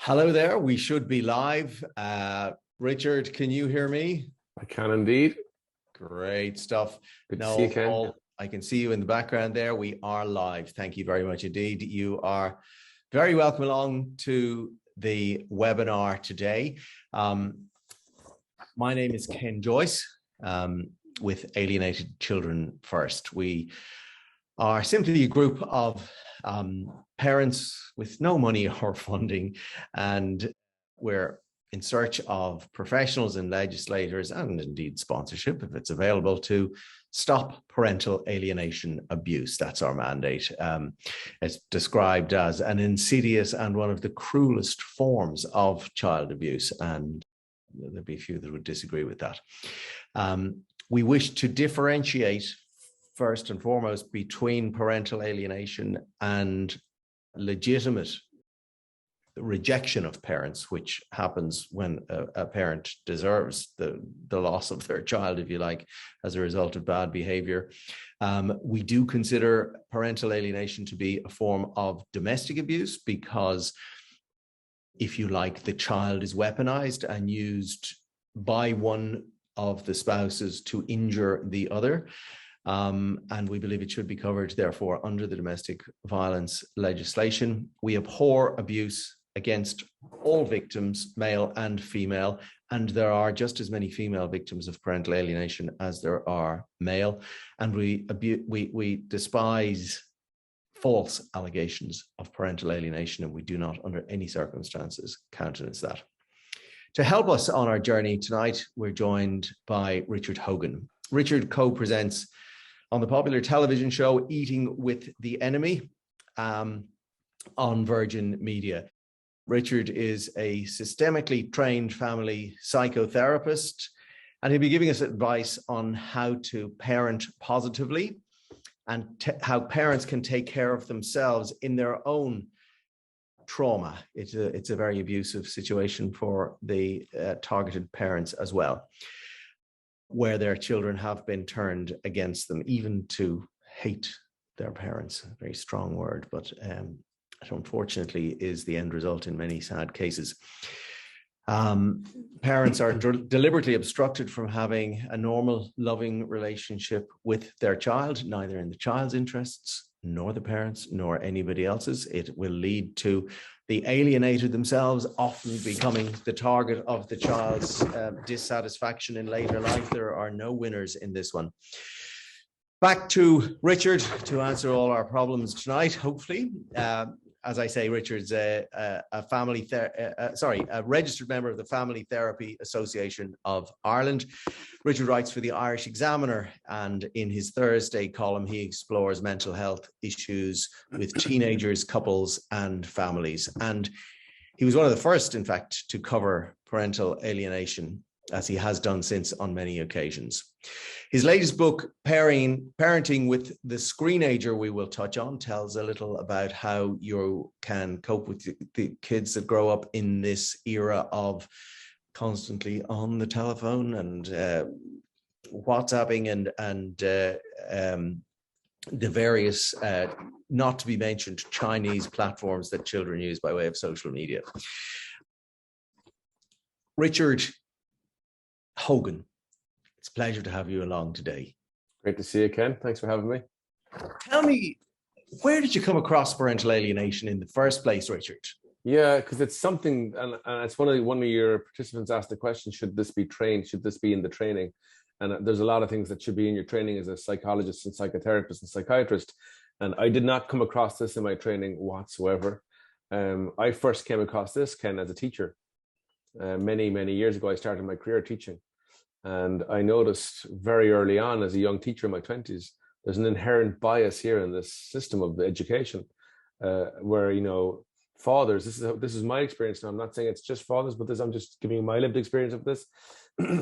Hello there. We should be live. Richard, can you hear me? I can indeed. Great stuff. Good to see you, Ken. I can see you in the background there. We are live. Thank you very much indeed. You are very welcome along to the webinar today. My name is Kenn Joyce with Alienated Children First. We are simply a group of parents with no money or funding, and we're in search of professionals and legislators, and indeed sponsorship if it's available, to stop parental alienation abuse. That's our mandate. It's described as an insidious and one of the cruelest forms of child abuse, and there'll be a few that would disagree with that. We wish to differentiate first and foremost between parental alienation and legitimate rejection of parents, which happens when a parent deserves the loss of their child, if you like, as a result of bad behavior. We do consider parental alienation to be a form of domestic abuse because, if you like, the child is weaponized and used by one of the spouses to injure the other. And we believe it should be covered, therefore, under the domestic violence legislation. We abhor abuse against all victims, male and female, and there are just as many female victims of parental alienation as there are male. And we despise false allegations of parental alienation, and we do not, under any circumstances, countenance that. To help us on our journey tonight, we're joined by Richard Hogan. Richard co-presents on the popular television show Eating with the Enemy on Virgin Media. Richard is a systemically trained family psychotherapist, and he'll be giving us advice on how to parent positively and how parents can take care of themselves in their own trauma. It's a very abusive situation for the targeted parents as well, where their children have been turned against them, even to hate their parents. A very strong word, but it unfortunately is the end result in many sad cases. Parents are deliberately obstructed from having a normal, loving relationship with their child, neither in the child's interests, nor the parents, nor anybody else's. It will lead to the alienated themselves often becoming the target of the child's dissatisfaction in later life. There are no winners in this one. Back to Richard to answer all our problems tonight, hopefully. As I say, Richard's a registered member of the Family Therapy Association of Ireland. Richard writes for the Irish Examiner, and in his Thursday column, he explores mental health issues with teenagers, couples, and families. And he was one of the first, in fact, to cover parental alienation, as he has done since on many occasions. His latest book, Parenting with the Screenager, we will touch on, tells a little about how you can cope with the kids that grow up in this era of constantly on the telephone and WhatsApping and the various not to be mentioned Chinese platforms that children use by way of social media. Richard Hogan, it's a pleasure to have you along today. Great to see you, Ken. Thanks for having me. Tell me, where did you come across parental alienation in the first place, Richard? Yeah, because it's something, and it's one of your participants asked the question, should this be trained? Should this be in the training? And there's a lot of things that should be in your training as a psychologist and psychotherapist and psychiatrist. And I did not come across this in my training whatsoever. I first came across this, Ken, as a teacher. Many years ago, I started my career teaching. And I noticed very early on as a young teacher in my 20s, there's an inherent bias here in this system of education where, you know, fathers, this is my experience now. I'm not saying it's just fathers, but I'm just giving you my lived experience of this.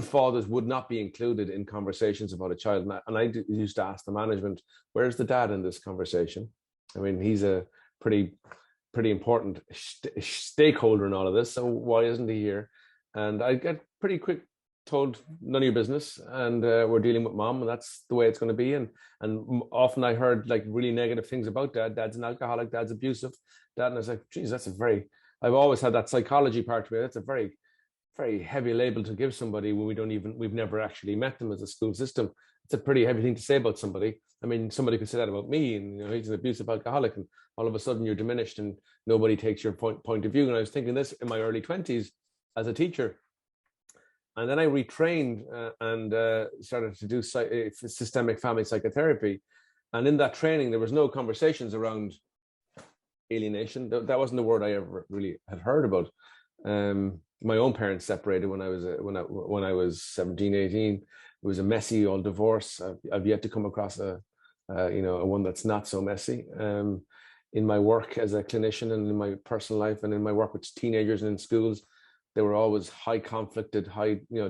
Fathers would not be included in conversations about a child. And I used to ask the management, where's the dad in this conversation? I mean, he's a pretty important stakeholder in all of this. So why isn't he here? And I get pretty quick told, none of your business, and we're dealing with mom, and that's the way it's going to be. And often I heard like really negative things about dad. Dad's an alcoholic, dad's abusive, dad. And I was like, geez, that's a very I've always had that psychology part to me. That's a very, very heavy label to give somebody when we've never actually met them as a school system. It's a pretty heavy thing to say about somebody. I mean, somebody could say that about me, and he's an abusive alcoholic, and all of a sudden you're diminished and nobody takes your point of view. And I was thinking this in my early 20s as a teacher. And then I retrained and started to do systemic family psychotherapy. And in that training, there was no conversations around alienation. That wasn't the word I ever really had heard about. My own parents separated when I was 17, 18. It was a messy old divorce. I've yet to come across a one that's not so messy. In my work as a clinician and in my personal life and in my work with teenagers and in schools, they were always high conflicted,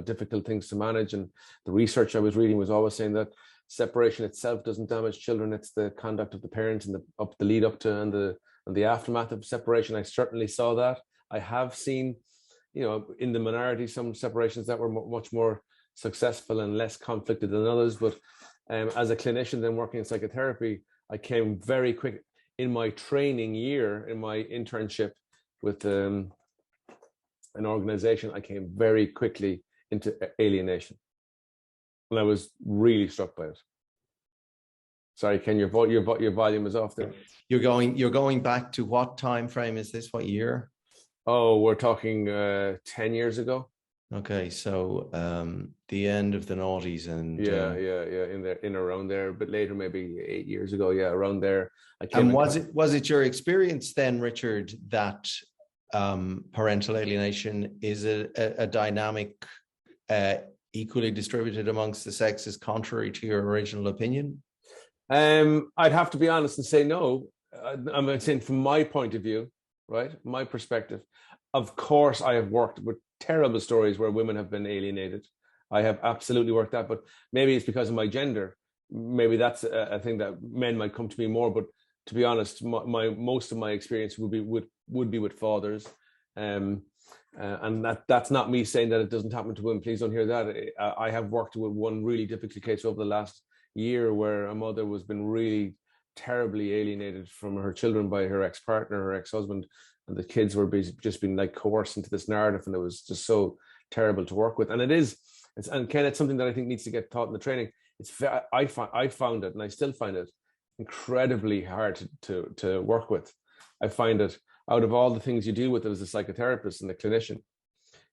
difficult things to manage. And the research I was reading was always saying that separation itself doesn't damage children. It's the conduct of the parents and the lead up to and the aftermath of separation. I certainly saw that. I have seen, in the minority, some separations that were much more successful and less conflicted than others. But as a clinician then working in psychotherapy, I came very quick in my training year, in my internship with an organization, I came very quickly into alienation. And I was really struck by it. Sorry, Ken, your volume is off there. You're going back to what time frame is this? What year? Oh, we're talking 10 years ago. Okay, so the end of the noughties and in around there, but later, maybe 8 years ago, around there. And was it your experience then, Richard, that parental alienation is a dynamic equally distributed amongst the sexes, contrary to your original opinion? I'd have to be honest and say no. I'm saying from my point of view, right, my perspective. Of course, I have worked with terrible stories where women have been alienated. I have absolutely worked that, but maybe it's because of my gender. Maybe that's a thing that men might come to me more. But to be honest, most of my experience would be with fathers, and that's not me saying that it doesn't happen to women. Please don't hear that. I have worked with one really difficult case over the last year where a mother was been really terribly alienated from her children by her ex-partner, her ex-husband, and the kids were just being like coerced into this narrative, and it was just so terrible to work with. And and Ken, it's something that I think needs to get taught in the training. I found it, and I still find it incredibly hard to work with. I find it, out of all the things you deal with as a psychotherapist and a clinician,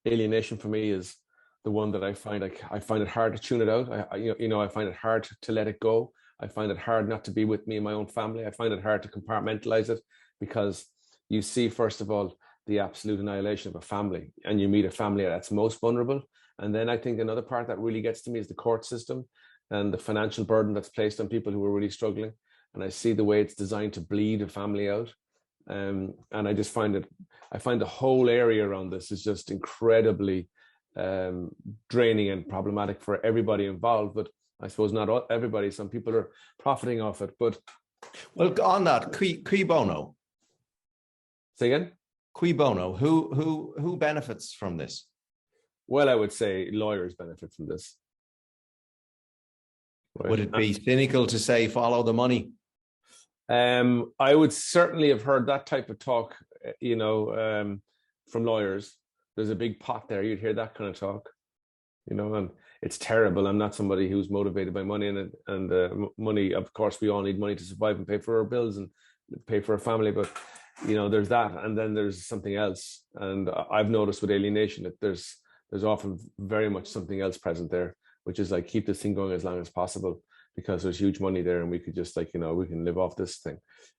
alienation for me is the one that I find it hard to tune it out. I find it hard to let it go. I find it hard not to be with me and my own family. I find it hard to compartmentalize it, because you see, first of all, the absolute annihilation of a family, and you meet a family that's most vulnerable. And then I think another part that really gets to me is the court system and the financial burden that's placed on people who are really struggling. And I see the way it's designed to bleed a family out. And I just find the whole area around this is just incredibly draining and problematic for everybody involved. But I suppose not everybody. Some people are profiting off it. But well, on that, cui bono? Say again? Cui bono? Who benefits from this? Well, I would say lawyers benefit from this. Right. Would it be cynical to say follow the money? I would certainly have heard that type of talk, from lawyers. There's a big pot there. You'd hear that kind of talk, and it's terrible. I'm not somebody who's motivated by money, and money. Of course, we all need money to survive and pay for our bills and pay for our family. But there's that, and then there's something else. And I've noticed with alienation that there's often very much something else present there, which is like, keep this thing going as long as possible, because there's huge money there, and we could just we can live off this thing.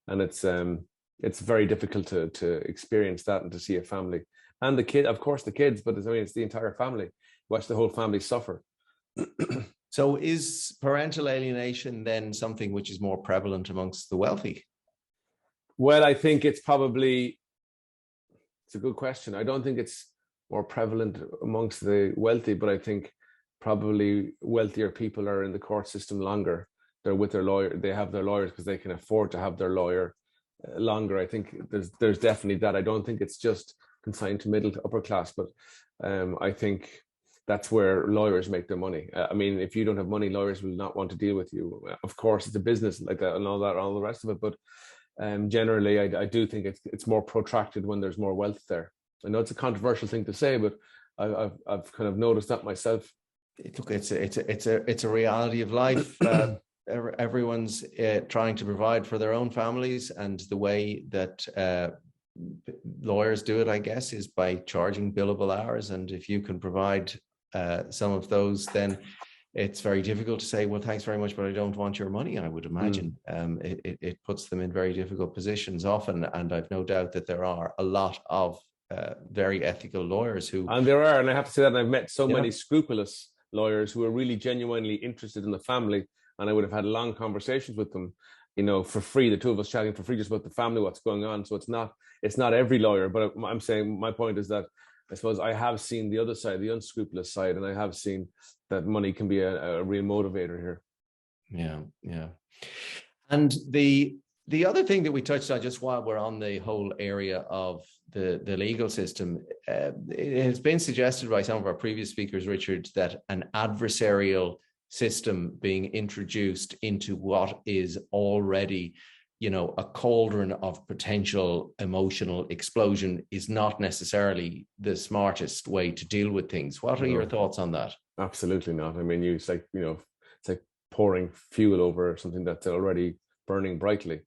And it's very difficult to experience that and to see a family and the kid, of course, the kids, but it's the entire family. Watch the whole family suffer. So is parental alienation then something which is more prevalent amongst the wealthy? Well, I think it's a good question. I don't think it's more prevalent amongst the wealthy, but I think probably wealthier people are in the court system longer. They're with their lawyer. They have their lawyers because they can afford to have their lawyer longer. I think there's definitely that. I don't think it's just consigned to middle to upper class, but I think that's where lawyers make their money. If you don't have money, lawyers will not want to deal with you. Of course, it's a business like that and all the rest of it. But generally, I do think it's more protracted when there's more wealth there. I know it's a controversial thing to say, but I've kind of noticed that myself. Look, it's a reality of life. Everyone's trying to provide for their own families, and the way that lawyers do it, I guess, is by charging billable hours. And if you can provide some of those, then it's very difficult to say, well, thanks very much, but I don't want your money, I would imagine. It puts them in very difficult positions often. And I've no doubt that there are a lot of very ethical lawyers who... And there are, and I have to say that I've met so many scrupulous lawyers who are really genuinely interested in the family. And I would have had long conversations with them, for free, the two of us chatting for free just about the family, what's going on. So it's not every lawyer, but I'm saying my point is that I suppose I have seen the other side, the unscrupulous side, and I have seen that money can be a real motivator here. Yeah. And the other thing that we touched on, just while we're on the whole area of the legal system, it has been suggested by some of our previous speakers, Richard, that an adversarial system being introduced into what is already, a cauldron of potential emotional explosion is not necessarily the smartest way to deal with things. What are your thoughts on that? Absolutely not. I mean, it's like pouring fuel over something that's already burning brightly,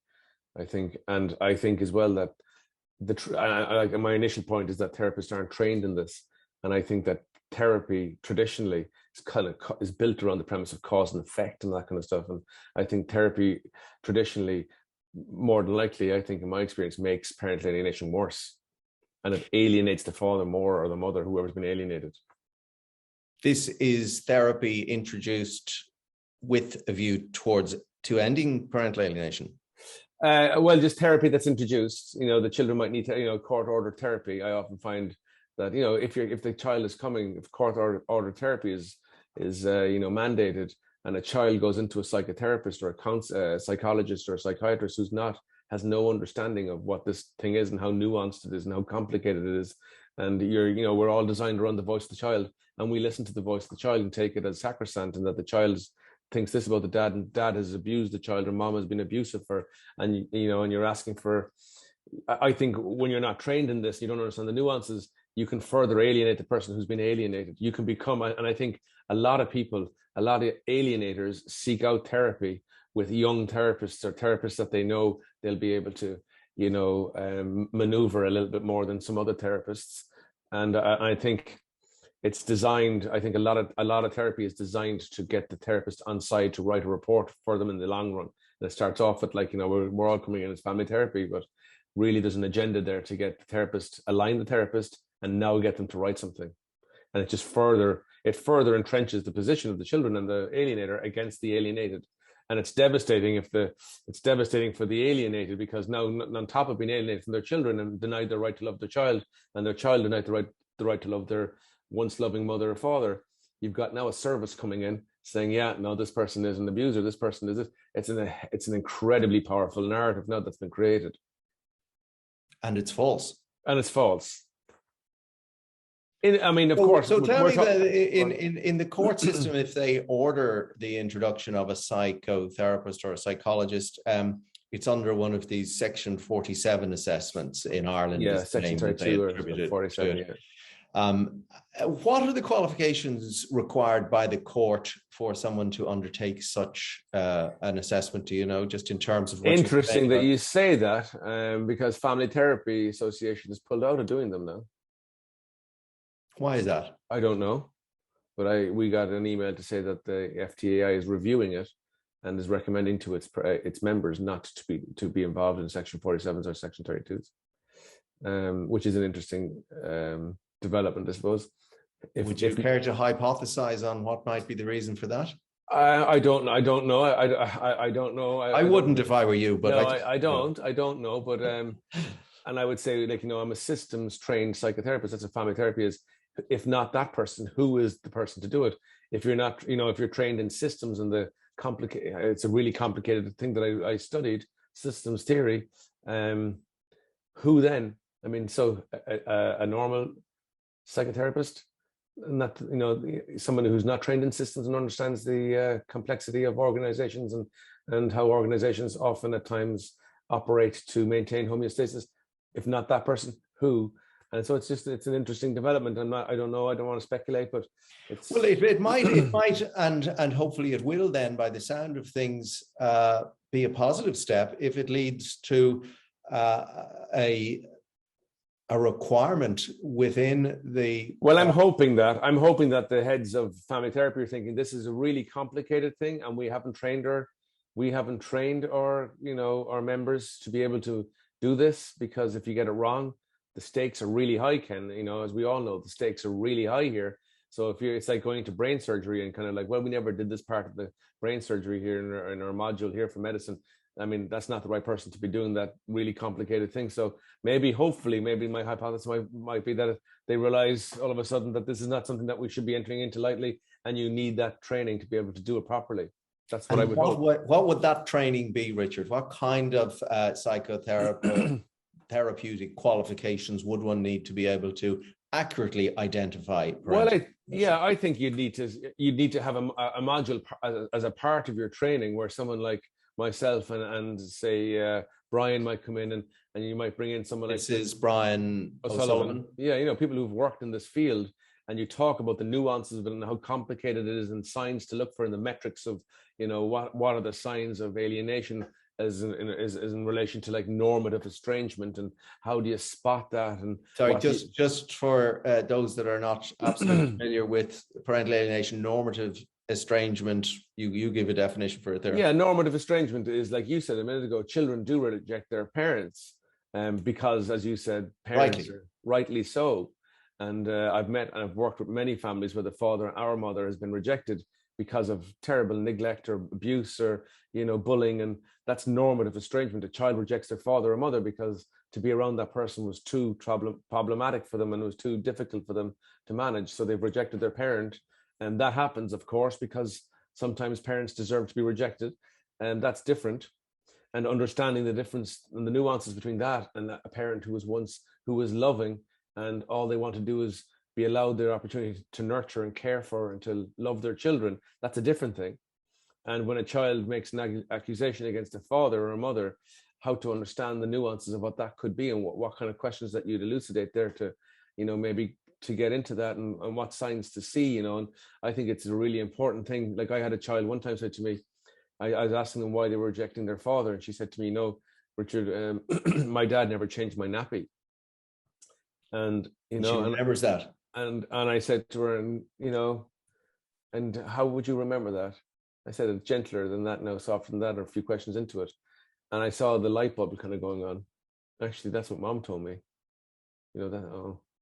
I think. And I think as well that my initial point is that therapists aren't trained in this. And I think that therapy traditionally is built around the premise of cause and effect and that kind of stuff. And I think therapy traditionally, more than likely, I think in my experience, makes parental alienation worse. And it alienates the father more, or the mother, whoever's been alienated. This is therapy introduced with a view to ending parental alienation. Well, just therapy that's introduced. The children might need court-ordered therapy. I often find that if the child is coming, if court-ordered therapy is mandated, and a child goes into a psychotherapist or a psychologist or a psychiatrist has no understanding of what this thing is and how nuanced it is and how complicated it is, and we're all designed around the voice of the child, and we listen to the voice of the child and take it as sacrosanct, and that the child thinks this about the dad, and dad has abused the child, or mom has been abusive and you're asking for. I think when you're not trained in this, you don't understand the nuances, you can further alienate the person who's been alienated. You can become, and I think a lot of alienators seek out therapy with young therapists, or therapists that they know they'll be able to, maneuver a little bit more than some other therapists. And I think it's designed. I think a lot of therapy is designed to get the therapist on side to write a report for them in the long run. And it starts off with we're all coming in as family therapy, but really there's an agenda there to get the therapist, align the therapist, and now get them to write something. And it further entrenches the position of the children and the alienator against the alienated. And it's devastating for the alienated, because now, on top of being alienated from their children and denied their right to love their child, and their child denied the right to love their once loving mother or father, you've got now a service coming in saying, yeah, no, this person is an abuser, this person is it. It's an incredibly powerful narrative now that's been created. And it's false. Of course. So tell me that in the court system, if they order the introduction of a psychotherapist or a psychologist, it's under one of these Section 47 assessments in Ireland. Yeah, Section 32 or 47. Yeah. What are the qualifications required by the court for someone to undertake such an assessment? Do you know, just in terms of what interesting that you say that, because Family Therapy Association has pulled out of doing them now. Why is that? I don't know, but we got an email to say that the FTAI is reviewing it and is recommending to its members not to be involved in Section 47s or Section 32s, which is an interesting development, I suppose. Would you care to hypothesize on what might be the reason for that? I don't know. I don't know. I wouldn't if I were you, but no, I don't know. But and I would say, I'm a systems trained psychotherapist. That's what family therapy is. If not that person, who is the person to do it? If you're not, if you're trained in systems and it's a really complicated thing that I studied, systems theory. Who then? I mean, so a normal psychotherapist, not someone who's not trained in systems and understands the complexity of organizations and how organizations often at times operate to maintain homeostasis? If not that person, who? And so it's an interesting development. I don't know, I don't want to speculate, but it's... Well, it might, and hopefully it will then, by the sound of things, be a positive step if it leads to a requirement within the... Well, I'm hoping that the heads of family therapy are thinking this is a really complicated thing, and we haven't trained our our members to be able to do this, because if you get it wrong, the stakes are really high, Ken. As we all know, the stakes are really high here. So it's like going to brain surgery and kind of like, well, we never did this part of the brain surgery here in our module here for medicine. I mean, that's not the right person to be doing that really complicated thing. So hopefully my hypothesis might be that they realize all of a sudden that this is not something that we should be entering into lightly, and you need that training to be able to do it properly. That's what I would hope. What would that training be, Richard? What kind of therapeutic qualifications would one need to be able to accurately identify? Well, I think you'd need to have a module as a part of your training, where someone like myself and say Brian might come in, and you might bring in someone like... This is Brian O'Sullivan. Yeah, people who've worked in this field, and you talk about the nuances of it and how complicated it is, and signs to look for, in the metrics of, what are the signs of alienation as in relation to like normative estrangement, and how do you spot that? And sorry, just for those that are not absolutely familiar with parental alienation, normative estrangement, you give a definition for it there. Yeah, normative estrangement is, like you said a minute ago, children do reject their parents, because, as you said, parents are rightly so. And I've met and I've worked with many families where the father, our mother, has been rejected because of terrible neglect or abuse or bullying, and that's normative estrangement. A child rejects their father or mother because to be around that person was too problematic for them, and it was too difficult for them to manage, so they've rejected their parent. And that happens, of course, because sometimes parents deserve to be rejected, and that's different. And understanding the difference and the nuances between that and a parent who was loving, and all they want to do is be allowed their opportunity to nurture and care for and to love their children, that's a different thing. And when a child makes an accusation against a father or a mother, how to understand the nuances of what that could be, and what kind of questions that you'd elucidate there to, maybe to get into that, and what signs to see, and I think it's a really important thing. Like, I had a child one time said to me, I was asking them why they were rejecting their father, and she said to me, "No, Richard, my dad never changed my nappy." And she remembers that. And I said to her, and how would you remember that? I said, it's gentler than that now, softer than that, or a few questions into it. And I saw the light bulb kind of going on. Actually, that's what Mom told me.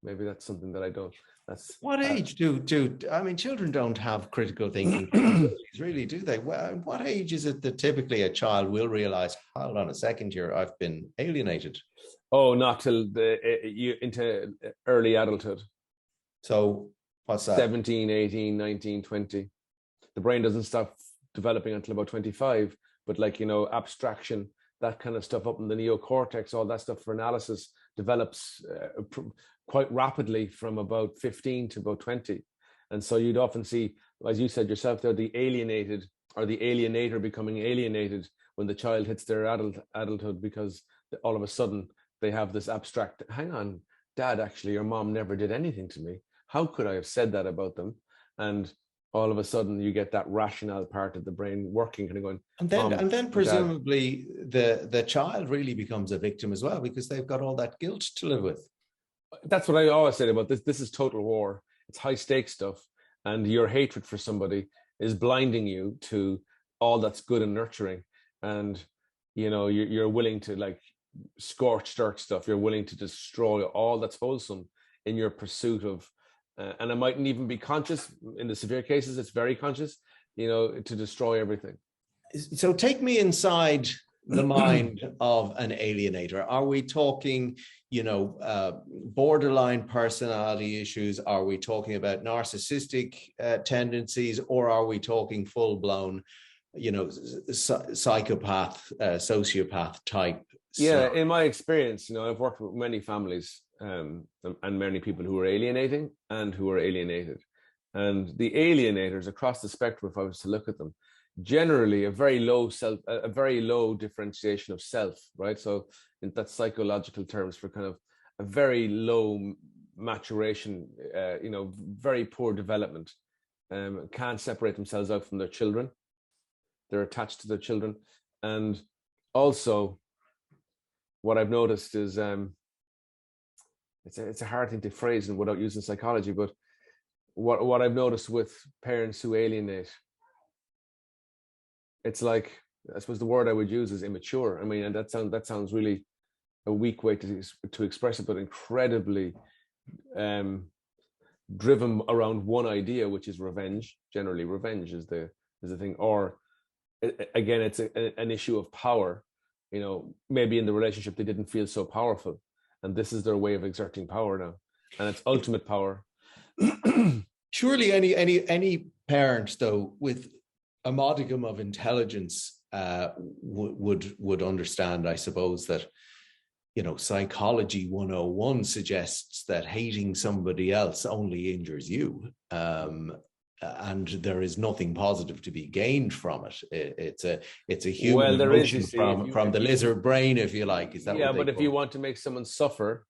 Maybe that's something that I don't. That's what age children don't have critical thinking capabilities, really, do they? Well, what age is it that typically a child will realize, hold on a second here, I've been alienated? Oh, not till into early adulthood. So what's that? 17, 18, 19, 20. The brain doesn't stop developing until about 25, but abstraction, that kind of stuff up in the neocortex, all that stuff for analysis develops quite rapidly from about 15 to about 20. And so you'd often see, as you said yourself there, the alienated or the alienator becoming alienated when the child hits their adulthood, because all of a sudden they have this abstract, hang on, Dad, actually, your mom never did anything to me. How could I have said that about them? And all of a sudden you get that rationale part of the brain working, kind of going. And then presumably the child really becomes a victim as well, because they've got all that guilt to live with. That's what I always say about this. This is total war. It's high stakes stuff. And your hatred for somebody is blinding you to all that's good and nurturing. And, you're willing to scorched earth stuff. You're willing to destroy all that's wholesome in your pursuit of, and it mightn't even be conscious. In the severe cases, it's very conscious, to destroy everything. So take me inside the mind of an alienator. Are we talking, borderline personality issues? Are we talking about narcissistic tendencies, or are we talking full-blown, psychopath, sociopath type? Yeah, in my experience, I've worked with many families and many people who are alienating and who are alienated. And the alienators across the spectrum, if I was to look at them, generally a very low differentiation of self, right? So in that psychological terms, for kind of a very low maturation, very poor development, can't separate themselves out from their children. They're attached to their children. And also what I've noticed is, it's a hard thing to phrase without using psychology, but what I've noticed with parents who alienate, it's like, I suppose the word I would use is immature. I mean, and that sounds really a weak way to express it, but incredibly driven around one idea, which is revenge. Generally, revenge is the thing. Or again, it's an issue of power. Maybe in the relationship they didn't feel so powerful, and this is their way of exerting power now, and it's ultimate power. Surely any parent, though, with a modicum of intelligence would understand, I suppose, that psychology 101 suggests that hating somebody else only injures you, and there is nothing positive to be gained from it. It's a human emotion from the lizard brain, if you like. Is that but if you want to make someone suffer,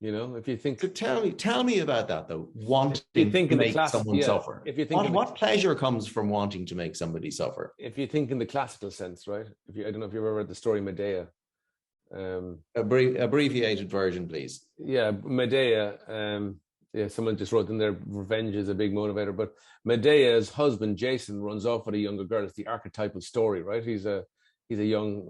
if you think, so tell me about that, though. Wanting to make someone suffer. If you think what pleasure comes from wanting to make somebody suffer? If you think in the classical sense, right? I don't know if you've ever read the story Medea. Abbreviated version, please. Yeah, Medea. Someone just wrote in there, revenge is a big motivator. But Medea's husband Jason runs off with a younger girl. It's the archetypal story, right? He's a young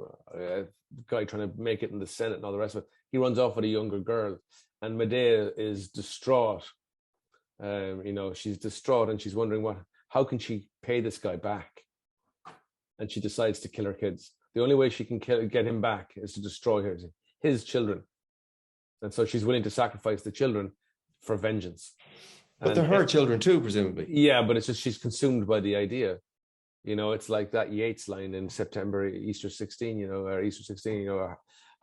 guy trying to make it in the Senate and all the rest of it. He runs off with a younger girl, and Medea is distraught. She's distraught, and she's wondering how can she pay this guy back? And she decides to kill her kids. The only way she can get him back is to destroy his children. And so she's willing to sacrifice the children for vengeance. But they're her children too, presumably. Yeah, but it's just she's consumed by the idea. It's like that Yates line in Easter 16,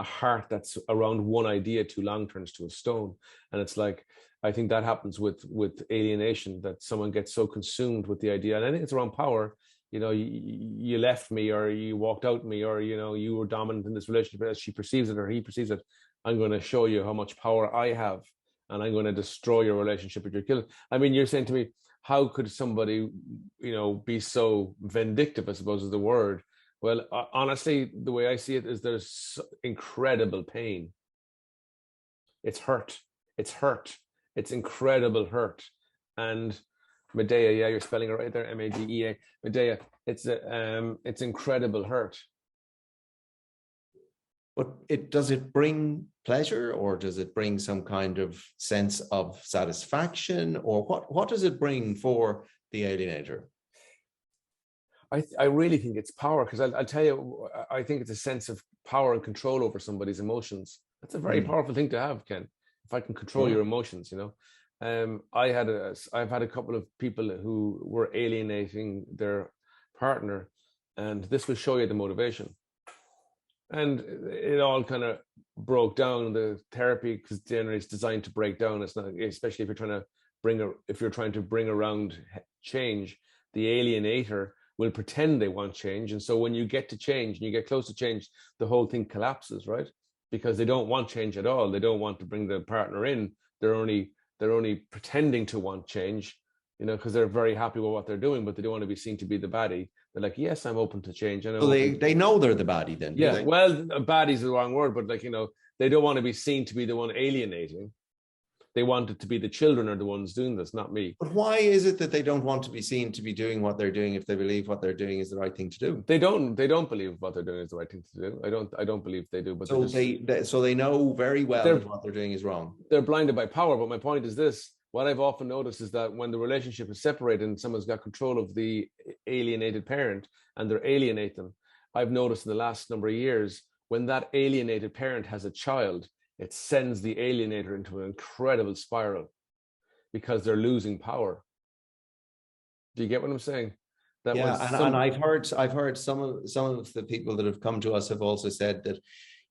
a heart that's around one idea too long turns to a stone. And it's like, I think that happens with alienation, that someone gets so consumed with the idea. And I think it's around power. You left me, or you walked out me, or, you were dominant in this relationship. As she perceives it, or he perceives it, I'm going to show you how much power I have, and I'm going to destroy your relationship with your killer. I mean, you're saying to me, how could somebody, be so vindictive, I suppose is the word. Well, honestly, the way I see it is there's incredible pain. It's hurt. It's incredible hurt. And Medea, yeah, you're spelling it right there, Madea. Medea, it's incredible hurt. But does it bring pleasure, or does it bring some kind of sense of satisfaction, or what does it bring for the alienator? I really think it's power, because I'll tell you, I think it's a sense of power and control over somebody's emotions. That's a very powerful thing to have, Ken. If I can control your emotions, I've had a couple of people who were alienating their partner, and this will show you the motivation. And it all kind of broke down. The therapy, because generally it's designed to break down. It's not, especially if you're trying to bring around change. The alienator will pretend they want change, and so when you get to change and you get close to change, the whole thing collapses, right? Because they don't want change at all. They don't want to bring the partner in. They're only pretending to want change, because they're very happy with what they're doing, but they don't want to be seen to be the baddie. They're like, yes, I'm open to change. So they know they're the baddie then. Yeah, well, baddie is the wrong word, but they don't want to be seen to be the one alienating. They want it to be the children are the ones doing this, not me. But why is it that they don't want to be seen to be doing what they're doing if they believe what they're doing is the right thing to do? They don't believe what they're doing is the right thing to do. I don't believe they do. But so they know very well that what they're doing is wrong. They're blinded by power. But my point is this: what I've often noticed is that when the relationship is separated and someone's got control of the alienated parent and they're alienate them, I've noticed in the last number of years, when that alienated parent has a child, it sends the alienator into an incredible spiral because they're losing power. Do you get what I'm saying? And I've heard some of the people that have come to us have also said that,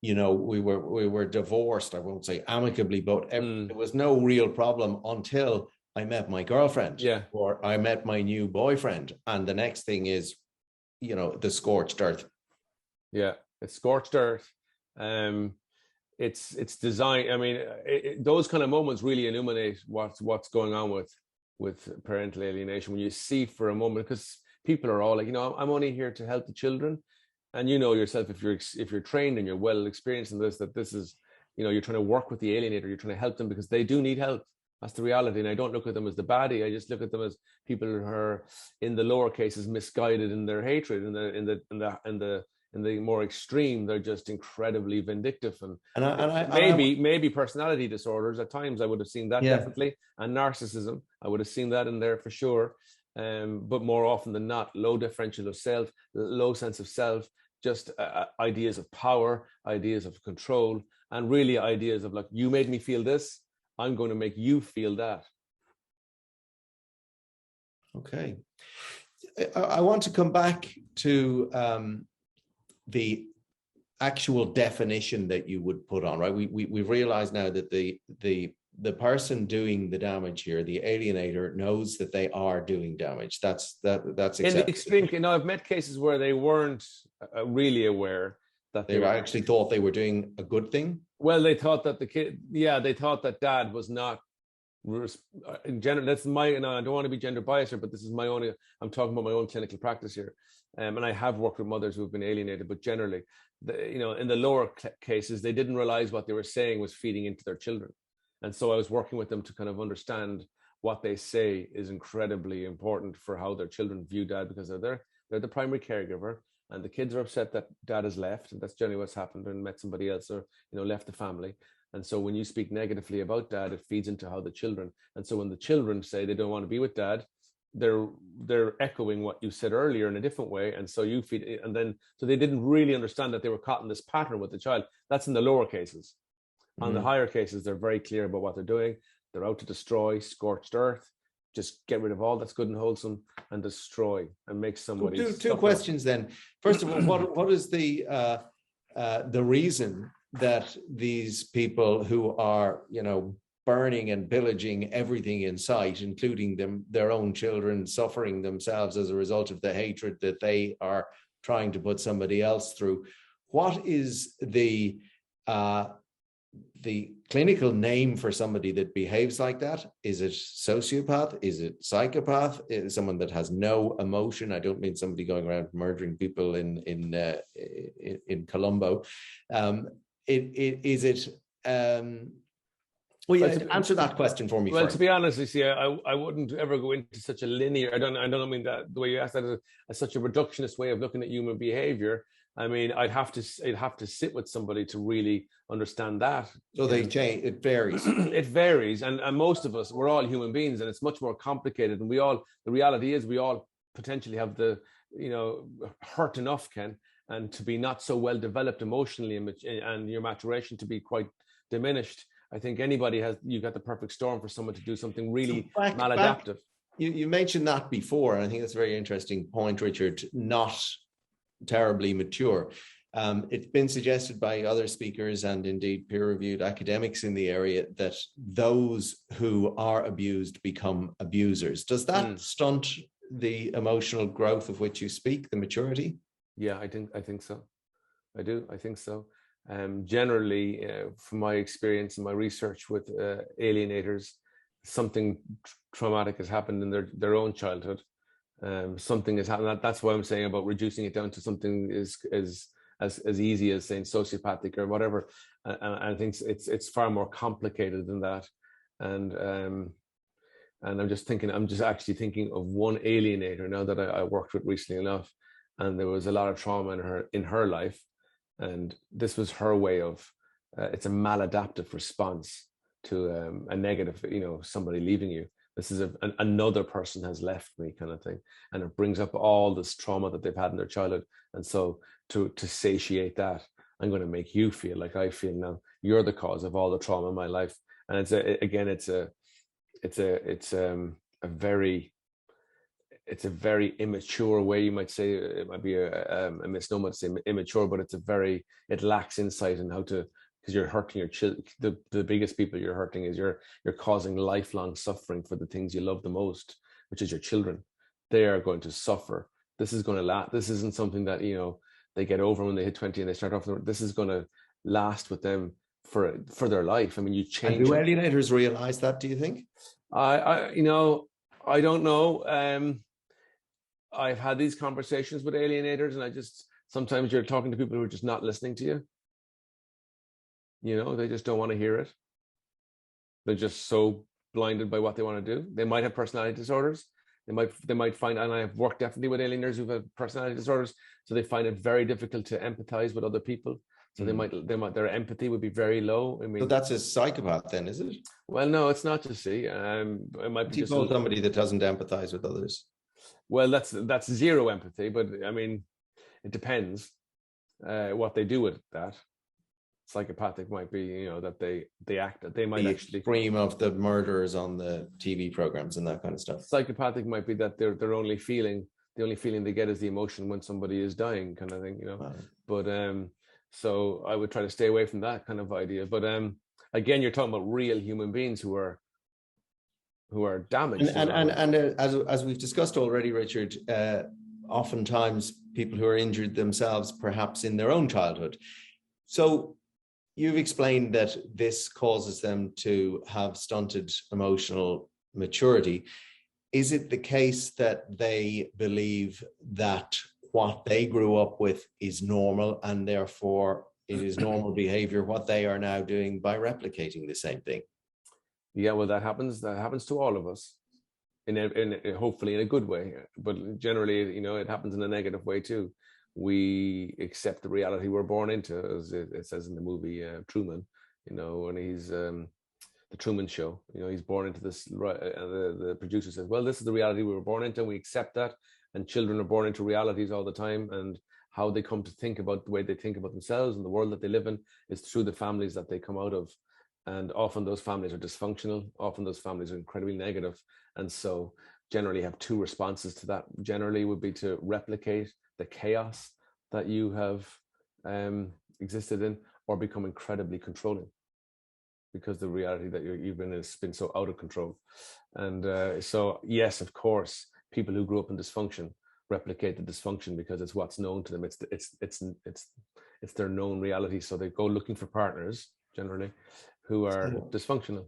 we were divorced. I won't say amicably, but there was no real problem until I met my girlfriend, Yeah. or I met my new boyfriend. And the next thing is, the scorched earth. Yeah, it's scorched earth. It's designed. I mean, those kind of moments really illuminate what's going on with parental alienation. When you see for a moment, because people are all like, I'm only here to help the children, and yourself, if you're trained and you're well experienced in this, that this is, you're trying to work with the alienator, you're trying to help them because they do need help. That's the reality. And I don't look at them as the baddie. I just look at them as people who are, in the lower cases, misguided in their hatred. In the more extreme, they're just incredibly vindictive, and maybe personality disorders at times. I would have seen that, definitely, and narcissism. I would have seen that in there for sure. But more often than not, low differential of self, low sense of self, just ideas of power, ideas of control, and really ideas of like, you made me feel this, I'm going to make you feel that. Okay. I want to come back to the actual definition that you would put on, right? We've realized now that the person doing the damage here, the alienator, knows that they are doing damage. That's acceptable. In the extreme, I've met cases where they weren't really aware that they actually thought they were doing a good thing. Well, they thought that they thought that dad was not in general. That's I don't want to be gender biased here, but this is I'm talking about my own clinical practice here. And I have worked with mothers who've been alienated, but generally, in the lower cases, they didn't realize what they were saying was feeding into their children. And so I was working with them to kind of understand what they say is incredibly important for how their children view dad, because they're the primary caregiver, and the kids are upset that dad has left, and that's generally what's happened, and met somebody else, or left the family. And so when you speak negatively about dad, it feeds into how the children. And so when the children say they don't want to be with dad, they're echoing what you said earlier in a different way, and so you feed it. And then so they didn't really understand that they were caught in this pattern with the child. That's in the lower cases. On the higher cases, they're very clear about what they're doing. They're out to destroy, scorched earth, just get rid of all that's good and wholesome and destroy and make somebody. Two questions then. First of all, what is the reason that these people who are burning and pillaging everything in sight, including their own children, suffering themselves as a result of the hatred that they are trying to put somebody else through, what is the clinical name for somebody that behaves like that? Is it sociopath? Is it psychopath? Is it someone that has no emotion? I don't mean somebody going around murdering people in Colombo. Answer that question for me. Well, first. To be honest, you see, I wouldn't ever go into such a linear. I don't mean that the way you asked that as such a reductionist way of looking at human behavior. I mean, I'd have to sit with somebody to really understand that. So they change. It varies. It varies, and most of us, we're all human beings, and it's much more complicated. And the reality is, we all potentially have hurt enough, Ken, and to be not so well developed emotionally, and your maturation to be quite diminished. I think you've got the perfect storm for someone to do something really maladaptive. You mentioned that before, and I think that's a very interesting point, Richard. Not terribly mature. It's been suggested by other speakers and indeed peer-reviewed academics in the area that those who are abused become abusers. Does that stunt the emotional growth of which you speak, the maturity? Yeah, I think so. I do. I think so. Generally, from my experience and my research with alienators, something traumatic has happened in their own childhood. Something has happened. That's why I'm saying about reducing it down to something as easy as saying sociopathic or whatever. And I think it's far more complicated than that. And I'm just actually thinking of one alienator now that I worked with recently enough, and there was a lot of trauma in her life, and this was her way of. It's a maladaptive response to a negative, somebody leaving you. This is another person has left me kind of thing. And it brings up all this trauma that they've had in their childhood. And so to satiate that, I'm going to make you feel like I feel now. You're the cause of all the trauma in my life. And it's a very immature way, you might say. It might be a misnomer to say immature, but it lacks insight in how to because you're hurting your children. The biggest people you're hurting is you're causing lifelong suffering for the things you love the most, which is your children. They are going to suffer. This is going to last. This isn't something that, you know, they get over when they hit 20 and they start off. This is going to last with them for their life. I mean, you change. And do alienators realize that, do you think? I you know, I don't know. I've had these conversations with alienators, and sometimes you're talking to people who are just not listening to you. You know, they just don't want to hear it. They're just so blinded by what they want to do. They might have personality disorders. They might find, and I've worked definitely with alienators who've had personality disorders, so they find it very difficult to empathize with other people. So their empathy would be very low. I mean, so that's a psychopath then, is it? Well, no, it's not, to see. It might be just somebody that doesn't empathize with others. Well, that's zero empathy, but I mean, it depends what they do with that. Psychopathic might be, you know, that they might actually scream of the murderers on the TV programs and that kind of stuff. Psychopathic might be that the only feeling they get is the emotion when somebody is dying, kind of thing, you know. Wow. But so I would try to stay away from that kind of idea. But again, you're talking about real human beings who are damaged. And as we've discussed already, Richard, oftentimes people who are injured themselves, perhaps in their own childhood. So you've explained that this causes them to have stunted emotional maturity. Is it the case that they believe that what they grew up with is normal, and therefore it is normal behavior what they are now doing by replicating the same thing? Yeah, well, that happens to all of us, in hopefully in a good way, but generally, you know, it happens in a negative way too. We accept the reality we're born into, as it says in the movie Truman, you know, when he's the Truman Show, you know, he's born into this, the producer says, well, this is the reality we were born into, and we accept that. And children are born into realities all the time, and how they come to think about the way they think about themselves and the world that they live in is through the families that they come out of. And often those families are dysfunctional. Often those families are incredibly negative. And so generally have two responses to that. Generally would be to replicate the chaos that you have existed in, or become incredibly controlling, because the reality that you've been has been so out of control. And so, yes, of course, people who grew up in dysfunction replicate the dysfunction because it's what's known to them. It's their known reality. So they go looking for partners generally who are dysfunctional.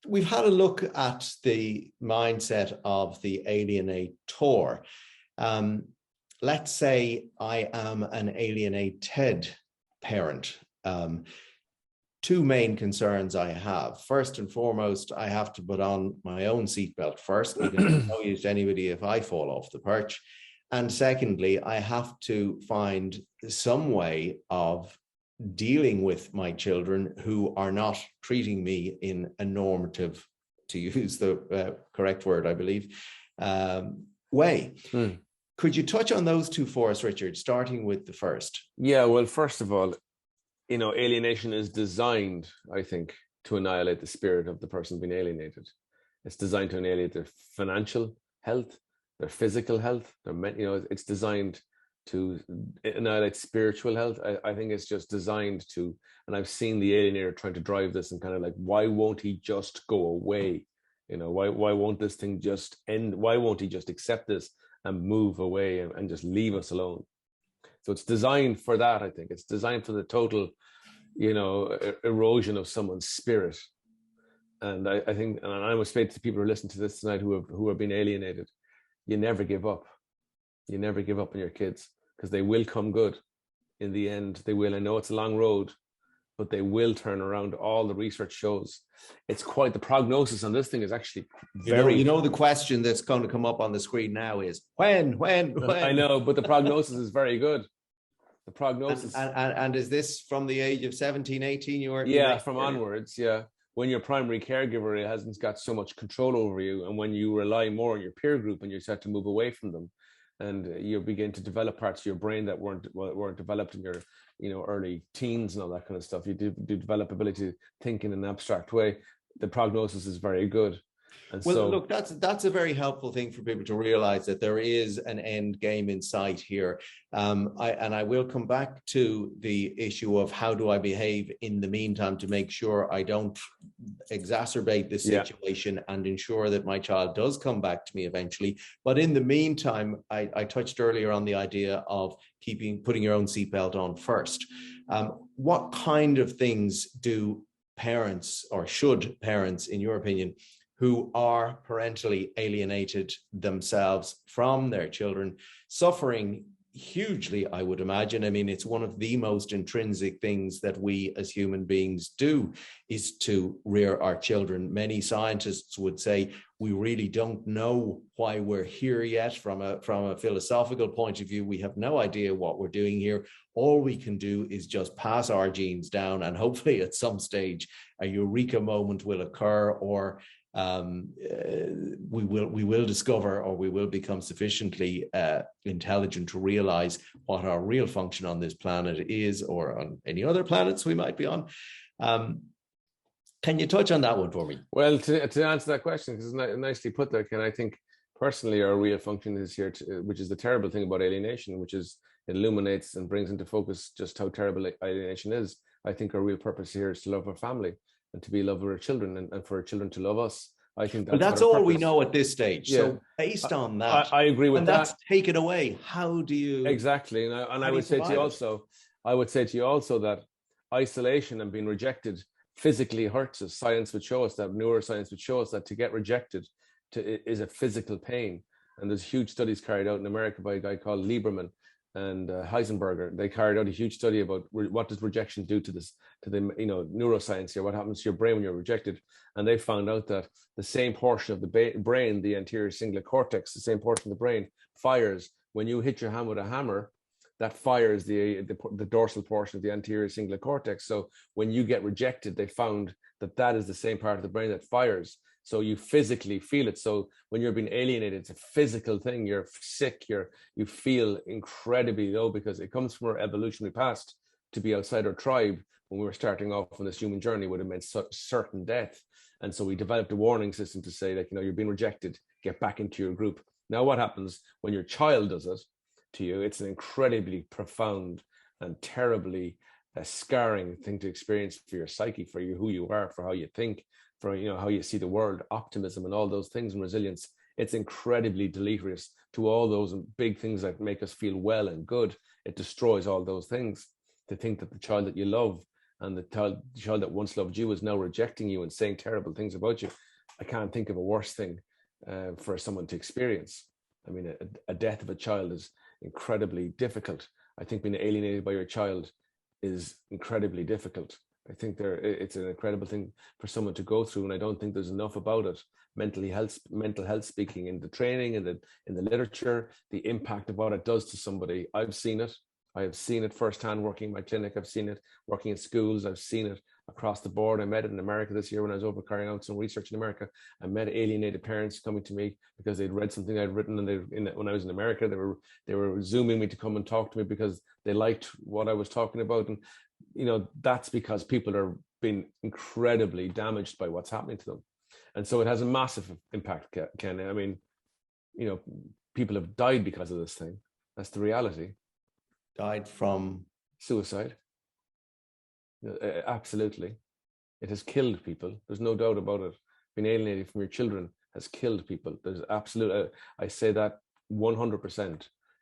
We've had a look at the mindset of the alienator. Let's say I am an alienated parent. Two main concerns I have. First and foremost, I have to put on my own seatbelt first, because I'm no use to anybody if I fall off the perch. And secondly, I have to find some way of dealing with my children who are not treating me in a normative, to use the correct word, I believe, way. Could you touch on those two for us, Richard, starting with the first? Yeah, well, first of all, you know, alienation is designed, I think, to annihilate the spirit of the person being alienated. It's designed to annihilate their financial health, their physical health, you know, it's designed to annihilate spiritual health. I think it's just designed to, and I've seen the alienator trying to drive this and kind of like, why won't he just go away? You know, why won't this thing just end? Why won't he just accept this and move away and just leave us alone? So it's designed for that. I think it's designed for the total, you know, erosion of someone's spirit. And I think, and I would say to people who listen to this tonight who have been alienated, you never give up. You never give up on your kids, because they will come good in the end. They will. I know it's a long road, but they will turn around. All the research shows it's quite, the prognosis on this thing is actually very. You know, the question that's going to come up on the screen now is when? I know, but the prognosis is very good. The prognosis. And is this from the age of 17, 18? Yeah, from onwards. Yeah. When your primary caregiver hasn't got so much control over you, and when you rely more on your peer group and you start to move away from them, and you begin to develop parts of your brain that weren't developed in your, you know, early teens and all that kind of stuff. You do develop ability to think in an abstract way. The prognosis is very good. And Well, so, look, that's a very helpful thing for people to realize, that there is an end game in sight here. I will come back to the issue of how do I behave in the meantime to make sure I don't exacerbate this situation and ensure that my child does come back to me eventually. But in the meantime, I touched earlier on the idea of putting your own seatbelt on first. What kind of things do parents, or should parents, in your opinion, who are parentally alienated themselves from their children, suffering hugely, I would imagine. I mean, it's one of the most intrinsic things that we as human beings do, is to rear our children. Many scientists would say we really don't know why we're here yet. From a philosophical point of view, we have no idea what we're doing here. All we can do is just pass our genes down, and hopefully at some stage a eureka moment will occur, or we will discover, or we will become sufficiently intelligent to realize what our real function on this planet is, or on any other planets we might be on. Can you touch on that one for me? Well, to answer that question, because it's nicely put there, Ken, I think personally our real function is here, which is the terrible thing about alienation, which is it illuminates and brings into focus just how terrible alienation is. I think our real purpose here is to love our family and to be loved with our children, and for our children to love us. I think that's all we know at this stage. Yeah. So based on that, I agree with and that. That's taken away. How do you exactly? And I would say to you also, that isolation and being rejected physically hurts us. Science would show us that, neuroscience would show us that to get rejected is a physical pain. And there's huge studies carried out in America by a guy called Lieberman and Heisenberger. They carried out a huge study about what does rejection do to the neuroscience here, what happens to your brain when you're rejected. And they found out that the same portion of the brain, the anterior cingulate cortex, the same portion of the brain fires when you hit your hand with a hammer. That fires the dorsal portion of the anterior cingulate cortex. So when you get rejected, they found that is the same part of the brain that fires. So you physically feel it. So when you're being alienated, it's a physical thing. You're sick. You feel incredibly low, because it comes from our evolutionary past. To be outside our tribe when we were starting off on this human journey would have meant certain death. And so we developed a warning system to say, like, you're being rejected, get back into your group. Now, what happens when your child does it to you? It's an incredibly profound and terribly scarring thing to experience for your psyche, for you, who you are, for how you think, for how you see the world, optimism and all those things, and resilience. It's incredibly deleterious to all those big things that make us feel well and good. It destroys all those things. To think that the child that you love and the child that once loved you is now rejecting you and saying terrible things about you. I can't think of a worse thing for someone to experience. I mean, a death of a child is incredibly difficult. I think being alienated by your child is incredibly difficult. I think it's an incredible thing for someone to go through, and I don't think there's enough about it. Mental health speaking in the training and in the literature, the impact of what it does to somebody. I've seen it. I have seen it firsthand working in my clinic. I've seen it working in schools. I've seen it across the board. I met it in America this year when I was over carrying out some research in America. I met alienated parents coming to me because they'd read something I'd written, and when I was in America, they were Zooming me to come and talk to me because they liked what I was talking about. And that's because people are being incredibly damaged by what's happening to them. And so it has a massive impact, Ken. I mean, people have died because of this thing. That's the reality. Died from suicide. Absolutely. It has killed people. There's no doubt about it. Being alienated from your children has killed people. There's absolute, I say that 100%.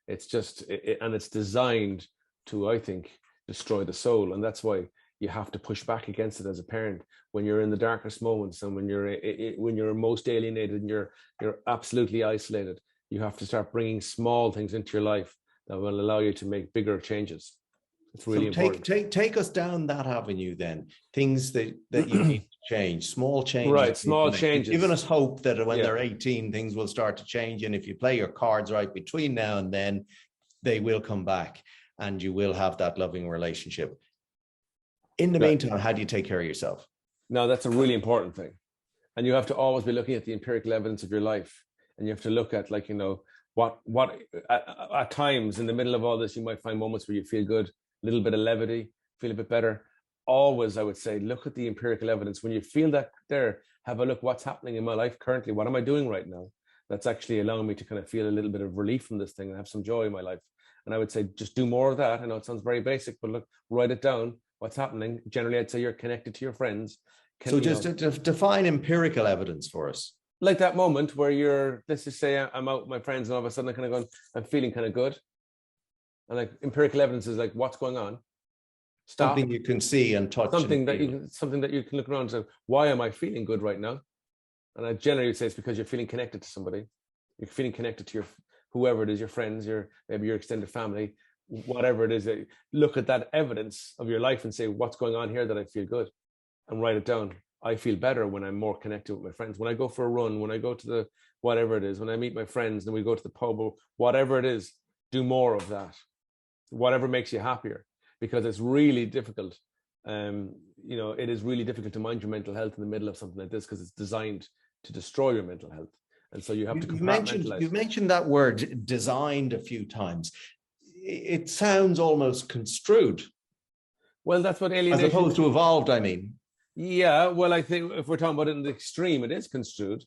It's just, and it's designed to, I think, destroy the soul. And that's why you have to push back against it as a parent when you're in the darkest moments, and when you're most alienated and you're absolutely isolated. You have to start bringing small things into your life that will allow you to make bigger changes. It's really important. Take us down that avenue then. Things that you need to change, small changes. Right, small changes. Giving us hope that when they're 18, things will start to change. And if you play your cards right between now and then, they will come back and you will have that loving relationship. In the meantime, how do you take care of yourself? No, that's a really important thing. And you have to always be looking at the empirical evidence of your life. And you have to look at, what at times in the middle of all this, you might find moments where you feel good, a little bit of levity, feel a bit better. always, I would say, look at the empirical evidence. When you feel that there, have a look, what's happening in my life currently? What am I doing right now? That's actually allowing me to kind of feel a little bit of relief from this thing and have some joy in my life. And I would say, just do more of that. I know it sounds very basic, but look, write it down. What's happening? Generally, I'd say you're connected to your friends. So just to define empirical evidence for us. Like that moment where you're, let's just say I'm out with my friends and all of a sudden I'm kind of going, I'm feeling kind of good. And like empirical evidence is like, what's going on? Stop. Something you can see and touch. Something that you can look around and say, why am I feeling good right now? And I generally would say it's because you're feeling connected to somebody. You're feeling connected to your, whoever it is, your friends, maybe your extended family, whatever it is. Look at that evidence of your life and say, what's going on here that I feel good? And write it down. I feel better when I'm more connected with my friends. When I go for a run, when I go to the, whatever it is, when I meet my friends, then we go to the pub or whatever it is, do more of that. Whatever makes you happier, because it's really difficult. It is really difficult to mind your mental health in the middle of something like this, because it's designed to destroy your mental health. And so you have to compartmentalize. You've mentioned that word designed a few times. It sounds almost construed. Well, that's what alienation... As opposed to evolved, I mean. Yeah, well, I think if we're talking about it in the extreme, it is construed.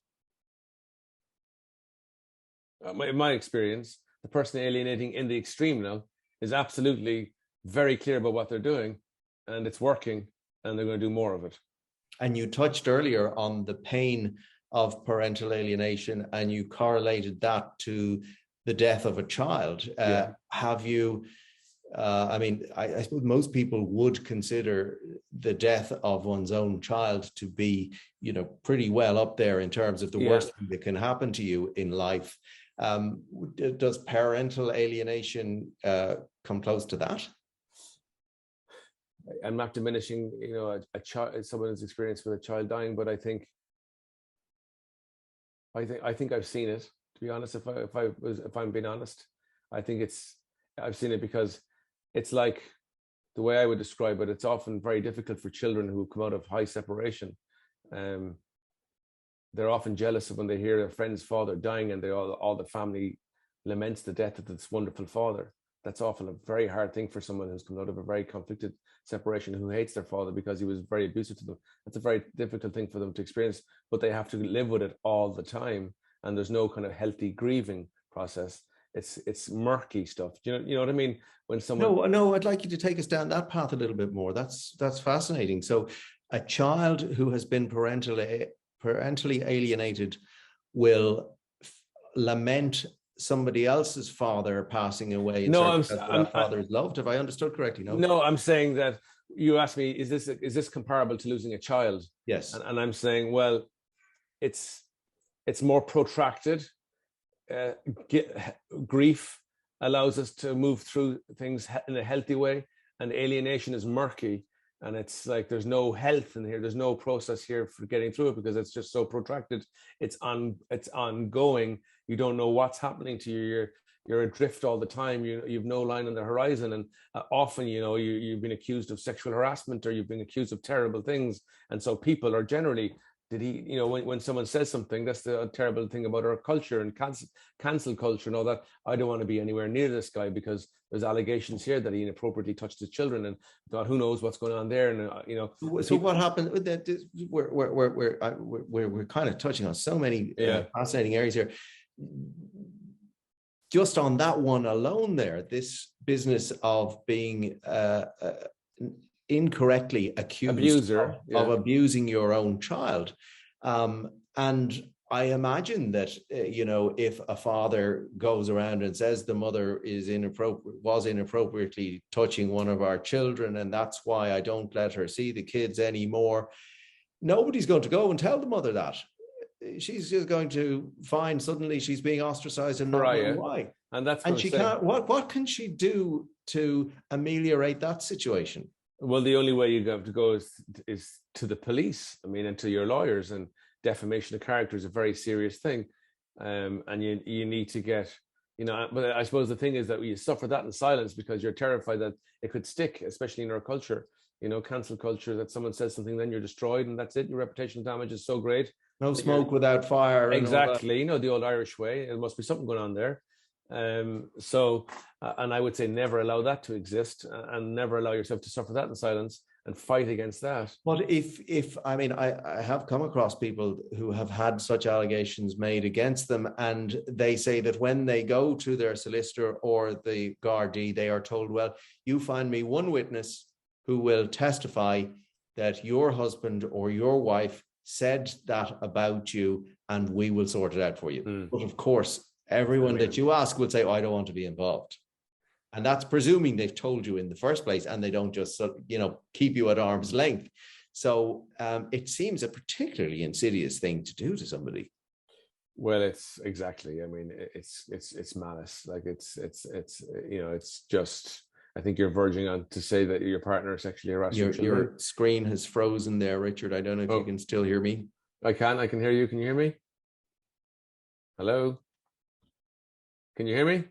In my experience, the person alienating in the extreme now is absolutely very clear about what they're doing, and it's working, and they're going to do more of it. And you touched earlier on the pain of parental alienation, and you correlated that to the death of a child. Have you... I suppose most people would consider the death of one's own child to be, pretty well up there in terms of the worst thing that can happen to you in life. Does parental alienation come close to that? I'm not diminishing, a child, someone's experience with a child dying, but I think I've seen it. To be honest, if I'm being honest, I think I've seen it because it's like, the way I would describe it, it's often very difficult for children who come out of high separation. They're often jealous of when they hear their friend's father dying, and all the family laments the death of this wonderful father. That's often a very hard thing for someone who's come out of a very conflicted separation, who hates their father because he was very abusive to them. That's a very difficult thing for them to experience, but they have to live with it all the time. And there's no kind of healthy grieving process. It's murky stuff. You know what I mean? When someone... No, I'd like you to take us down that path a little bit more. That's fascinating. So a child who has been parentally alienated will lament somebody else's father passing away. That father is loved. Have I understood correctly? No, I'm saying that you asked me, is this comparable to losing a child? Yes. And I'm saying, well, it's more protracted. Grief allows us to move through things in a healthy way, and alienation is murky, and it's like there's no health in here, there's no process here for getting through it, because it's just so protracted. It's ongoing. You don't know what's happening to you. You're adrift all the time. You've no line on the horizon, and often you've been accused of sexual harassment, or you've been accused of terrible things, and so people are generally... when someone says something, that's the terrible thing about our culture and cancel culture and all that. I don't want to be anywhere near this guy because there's allegations here that he inappropriately touched his children, and God, who knows what's going on there. And So what happened with that? We're kind of touching on so many fascinating areas here. Just on that one alone, this business of being incorrectly accused of abusing your own child. And I imagine that, if a father goes around and says the mother was inappropriately touching one of our children, and that's why I don't let her see the kids anymore, nobody's going to go and tell the mother that. She's just going to find suddenly she's being ostracized and not know why. And she can't. What can she do to ameliorate that situation? Well, the only way you have to go is to the police. And to your lawyers. And defamation of character is a very serious thing, and you need to get, But I suppose the thing is that you suffer that in silence because you're terrified that it could stick, especially in our culture. Cancel culture. That someone says something, then you're destroyed, and that's it. Your reputation damage is so great. No smoke without fire. Exactly. The old Irish way. There must be something going on there. And I would say never allow that to exist, and never allow yourself to suffer that in silence. and fight against that. But if I mean, I have come across people who have had such allegations made against them, and they say that when they go to their solicitor or the Gardaí, they are told, well, you find me one witness who will testify that your husband or your wife said that about you, and we will sort it out for you. But of course, everyone that you ask would say, oh, I don't want to be involved. And that's presuming they've told you in the first place, and they don't just, keep you at arm's length. So it seems a particularly insidious thing to do to somebody. Well, it's exactly. I mean, it's malice. Like it's just. I think you're verging on to say that your partner sexually harassed your children. Your screen has frozen there, Richard. I don't know if you can still hear me. I can hear you. Can you hear me? Hello? Can you hear me?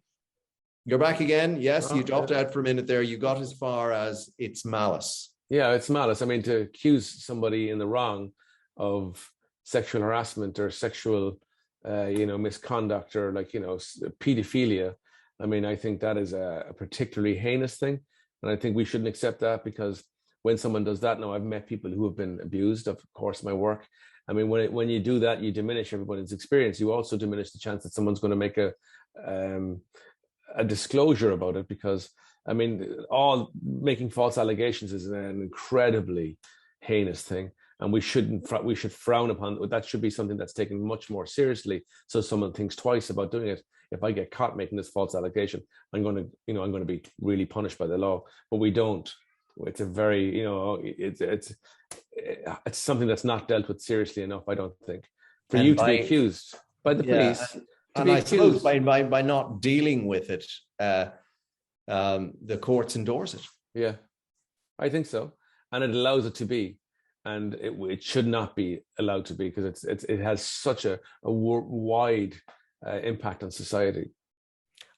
You're back again. Yes, you dropped out for a minute there. You got as far as it's malice. Yeah, it's malice. I mean, to accuse somebody in the wrong of sexual harassment or sexual, misconduct or pedophilia. I mean, I think that is a particularly heinous thing. And I think we shouldn't accept that, because when someone does that, now I've met people who have been abused, of course, my work. I mean, when you do that, you diminish everybody's experience. You also diminish the chance that someone's going to make a disclosure about it, because, I mean, all making false allegations is an incredibly heinous thing. And we should frown upon it. That should be something that's taken much more seriously, so someone thinks twice about doing it. If I get caught making this false allegation, I'm going to be really punished by the law. But we don't. It's a very, it's something that's not dealt with seriously enough, I don't think. For you to be accused by the police, and I suppose by not dealing with it, the courts endorse it. Yeah, I think so, and it allows it to be. And it should not be allowed to be, because it has such a wide impact on society.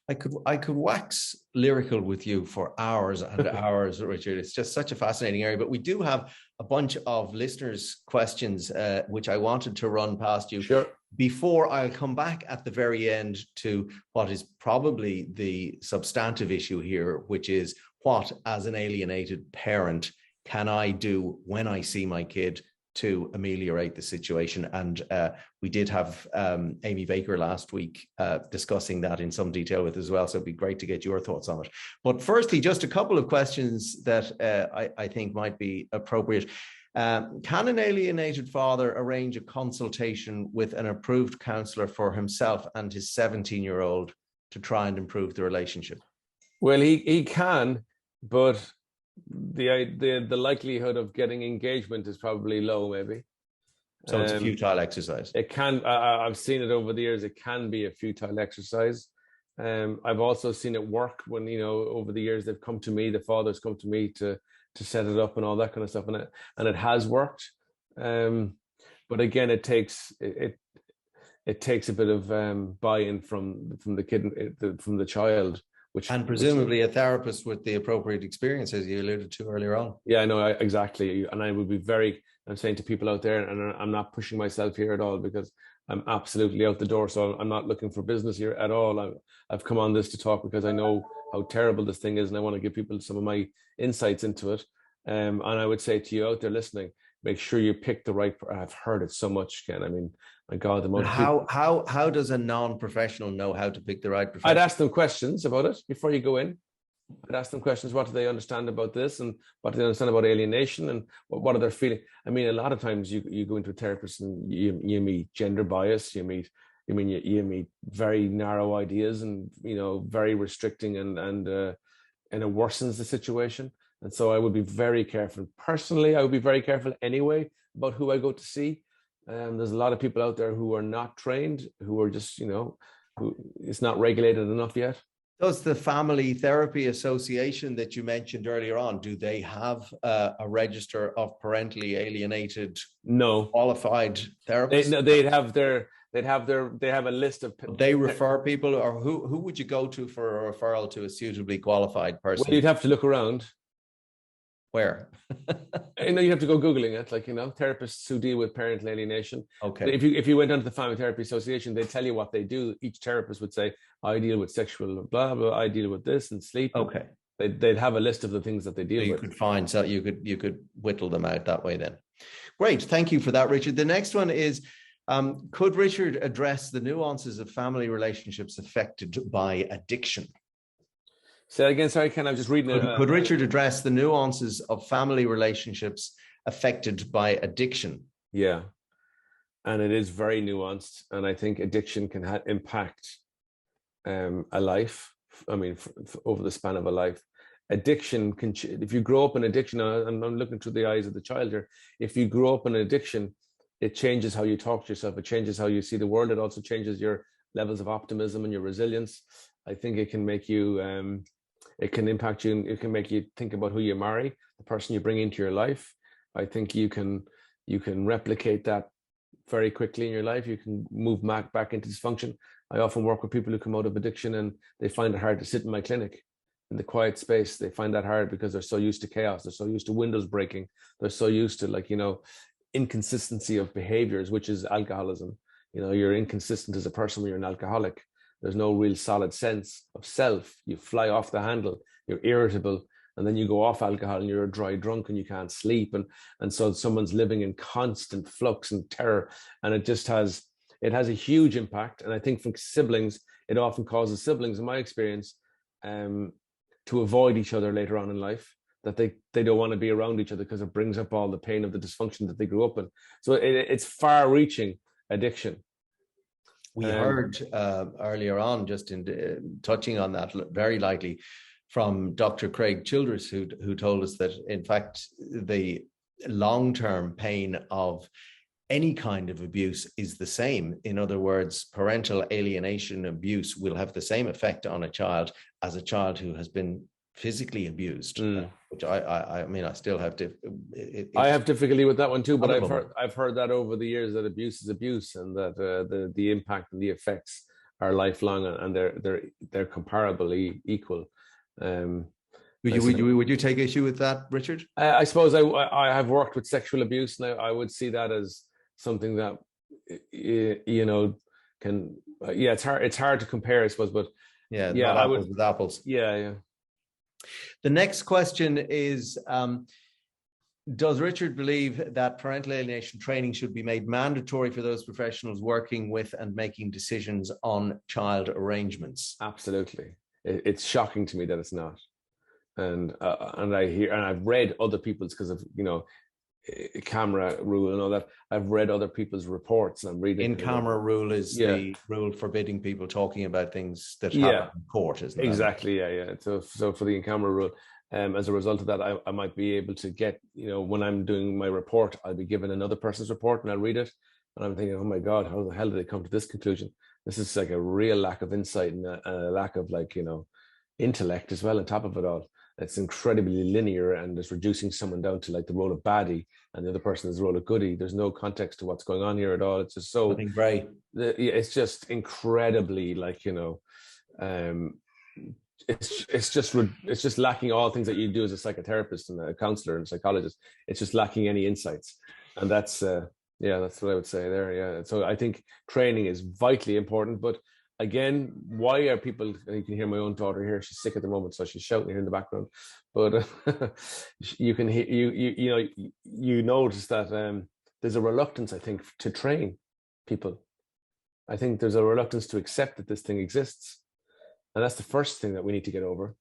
I could wax lyrical with you for hours and hours, Richard. It's just such a fascinating area. But we do have a bunch of listeners' questions, which I wanted to run past you. Sure. Before I'll come back at the very end to what is probably the substantive issue here, which is what, as an alienated parent, can I do when I see my kid to ameliorate the situation? And we did have Amy Baker last week discussing that in some detail with us as well. So it'd be great to get your thoughts on it. But firstly, just a couple of questions that I think might be appropriate. Can an alienated father arrange a consultation with an approved counsellor for himself and his 17-year-old to try and improve the relationship? Well, he can, but the likelihood of getting engagement is probably low, maybe. So it's a futile exercise. It can. I've seen it over the years. It can be a futile exercise. I've also seen it work when, over the years they've come to me, the fathers come to me to set it up and all that kind of stuff, and it has worked. But again, it takes a bit of buy-in from the kid, from the child. And presumably a therapist with the appropriate experience, as you alluded to earlier on. Yeah, I know, exactly. And I would be I'm saying to people out there, and I'm not pushing myself here at all, because I'm absolutely out the door. So I'm not looking for business here at all. I've come on this to talk because I know how terrible this thing is, and I want to give people some of my insights into it. And I would say to you out there listening, make sure you pick the right. I've heard it so much, Ken. I mean, my God, the most. How does a non-professional know how to pick the right professional? I'd ask them questions about it before you go in. I'd ask them questions. What do they understand about this, and what do they understand about alienation, and what are they feeling? I mean, a lot of times you go into a therapist and you meet gender bias. You meet very narrow ideas, and very restricting, and it worsens the situation. And so I would be very careful. Personally, I would be very careful anyway about who I go to see. There's a lot of people out there who are not trained, who are just, who it's not regulated enough yet. Does the Family Therapy Association that you mentioned earlier on, do they have a register of parentally alienated, qualified therapists? They have a list of. They refer people, or who would you go to for a referral to a suitably qualified person? Well, you'd have to look around. Where? You have to go Googling it, therapists who deal with parental alienation. Okay. If you went onto the Family Therapy Association, they tell you what they do. Each therapist would say, I deal with sexual blah, blah, I deal with this and sleep. Okay. they'd have a list of the things that they deal you with. Could find, so you could whittle them out that way then. Great, thank you for that, Richard. The next one is, could Richard address the nuances of family relationships affected by addiction? Say that again, sorry, Ken, I was just reading it. Could Richard address the nuances of family relationships affected by addiction? Yeah, and it is very nuanced, and I think addiction can impact a life. I mean, over the span of a life. Addiction can, if you grow up in addiction, and I'm looking through the eyes of the child here, if you grow up in addiction, it changes how you talk to yourself, it changes how you see the world, it also changes your levels of optimism and your resilience. I think it can make you, it can impact you, it can make you think about who you marry, the person you bring into your life. I think you can replicate that very quickly in your life. You can move back into dysfunction. I often work with people who come out of addiction and they find it hard to sit in my clinic in the quiet space. They find that hard because they're so used to chaos. They're so used to windows breaking. They're so used to, like, you know, inconsistency of behaviors, which is alcoholism. You know, you're inconsistent as a person when you're an alcoholic. There's no real solid sense of self. You fly off the handle. You're irritable. And then you go off alcohol and you're a dry drunk and you can't sleep. And so someone's living in constant flux and terror. And it just has a huge impact. And I think from siblings, it often causes siblings, in my experience, to avoid each other later on in life, that they don't want to be around each other because it brings up all the pain of the dysfunction that they grew up in. So it's far-reaching addiction. We heard earlier on, just in touching on that very lightly, from Dr. Craig Childress, who told us that, in fact, the long-term pain of any kind of abuse is the same. In other words, parental alienation abuse will have the same effect on a child as a child who has been physically abused, which I mean, I still have to. I have difficulty with that one too, but I've heard that over the years, that abuse is abuse, and that the impact and the effects are lifelong, and they're comparably equal. Would you take issue with that, Richard? I suppose I have worked with sexual abuse now. I would see that as something that, you know, can, it's hard to compare, I suppose, but apples with apples. Yeah. The next question is, does Richard believe that parental alienation training should be made mandatory for those professionals working with and making decisions on child arrangements? Absolutely. It's shocking to me that it's not. And I hear, and I've read other people's, because of, you know, camera rule and all that. I've read other people's reports, and I'm reading. In-camera rule is the rule forbidding people talking about things that happen in court, isn't it? Exactly. Yeah. So for the in-camera rule, as a result of that, I might be able to get, you know, when I'm doing my report, I'll be given another person's report and I'll read it, and I'm thinking, oh my God, how the hell did they come to this conclusion? This is like a real lack of insight and a lack of, like, you know, intellect as well on top of it all. It's incredibly linear, and it's reducing someone down to like the role of baddie and the other person is the role of goodie. There's no context to what's going on here at all. It's just so great. It's just incredibly, like, you know, it's just lacking all things that you do as a psychotherapist and a counselor and a psychologist. It's just lacking any insights, and that's what I would say there. Yeah, so I think training is vitally important, but again, why are people, you can hear my own daughter here, she's sick at the moment, so she's shouting here in the background, but you can hear, you notice that there's a reluctance, I think, to train people. I think there's a reluctance to accept that this thing exists, and that's the first thing that we need to get over,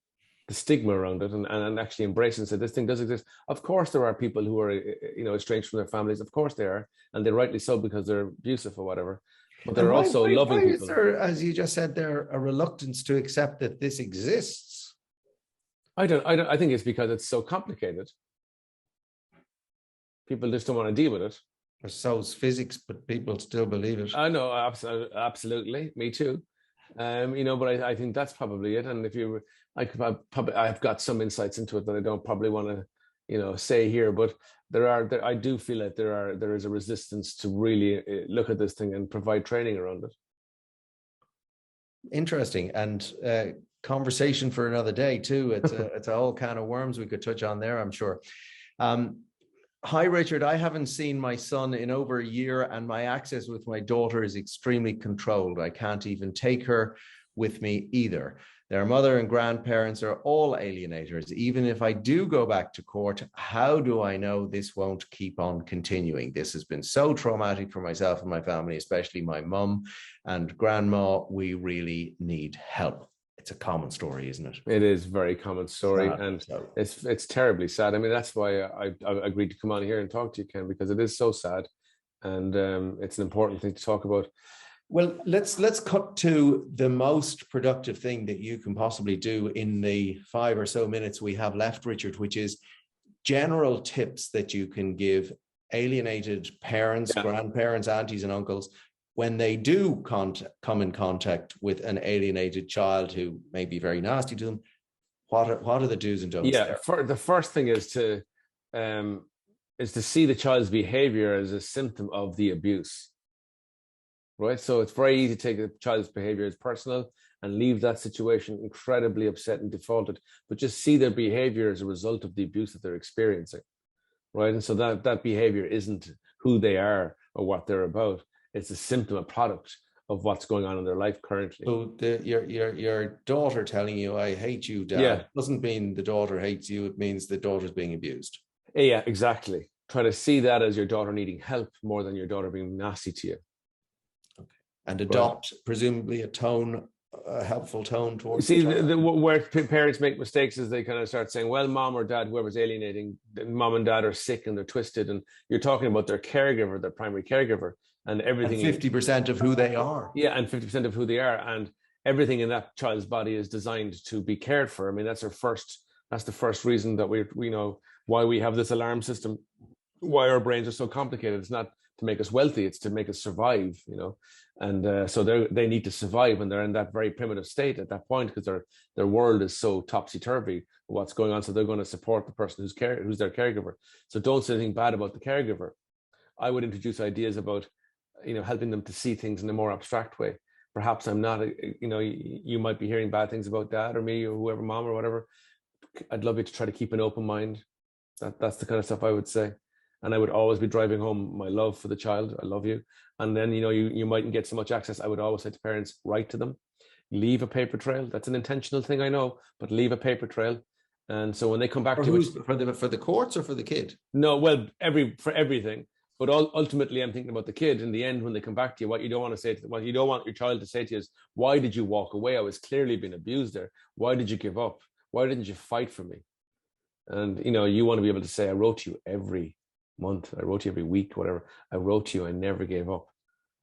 the stigma around it, and actually embrace and say this thing does exist. Of course there are people who are, you know, estranged from their families, of course they are, and they're rightly so because they're abusive or whatever. But there are also loving people. Is there, as you just said, there a reluctance to accept that this exists? I think it's because it's so complicated. People just don't want to deal with it. Or so is physics, but people still believe it. I know, absolutely, me too. You know, but I think that's probably it. And if you, I've got some insights into it that I don't probably want to, you know, say here, but I do feel that there is a resistance to really look at this thing and provide training around it. Interesting, and conversation for another day too. It's a whole can of worms we could touch on there, I'm sure. Hi, Richard. I haven't seen my son in over a year, and my access with my daughter is extremely controlled. I can't even take her with me either. Their mother and grandparents are all alienators. Even if I do go back to court, how do I know this won't keep on continuing? This has been so traumatic for myself and my family, especially my mum and grandma. We really need help. It's a common story, isn't it? It is a very common story, and it's terribly sad. I mean, that's why I agreed to come on here and talk to you, Ken, because it is so sad, and it's an important thing to talk about. Well, let's cut to the most productive thing that you can possibly do in the 5 or so minutes we have left, Richard, which is general tips that you can give alienated parents, grandparents, aunties and uncles when they do come in contact with an alienated child who may be very nasty to them. What are the do's and don'ts there? The first thing is to see the child's behavior as a symptom of the abuse. Right, so it's very easy to take a child's behavior as personal and leave that situation incredibly upset and defaulted, but just see their behavior as a result of the abuse that they're experiencing. Right, and so that behavior isn't who they are or what they're about. It's a symptom, a product of what's going on in their life currently. So your daughter telling you, "I hate you, Dad," doesn't mean the daughter hates you. It means the daughter's being abused. Yeah, exactly. Try to see that as your daughter needing help more than your daughter being nasty to you. And adopt presumably a helpful tone towards. See, where parents make mistakes is they kind of start saying, "Well, mom or dad, whoever's alienating, mom and dad are sick and they're twisted," and you're talking about their caregiver, their primary caregiver, and everything. 50% of who they are. Yeah, and 50% of who they are, and everything in that child's body is designed to be cared for. I mean, that's the first reason that we know why we have this alarm system, why our brains are so complicated. It's not to make us wealthy, it's to make us survive, and so they need to survive when they're in that very primitive state at that point, because their world is so topsy-turvy, what's going on. So they're going to support the person who's their caregiver. So don't say anything bad about the caregiver. I would introduce ideas about helping them to see things in a more abstract way. Perhaps I'm not you might be hearing bad things about dad or me or whoever, mom or whatever. I'd love you to try to keep an open mind. That's the kind of stuff I would say. And I would always be driving home my love for the child. I love you. And then, you mightn't get so much access. I would always say to parents, write to them, leave a paper trail. That's an intentional thing, I know, but leave a paper trail. And so when they come back to it, for the courts or for the kid? No, well, for everything. But ultimately, I'm thinking about the kid. In the end, when they come back to you, what you don't want your child to say to you is, "Why did you walk away? I was clearly being abused there. Why did you give up? Why didn't you fight for me?" And, you want to be able to say, "I wrote to you every month. I wrote to you every week, whatever. I wrote to you. I never gave up.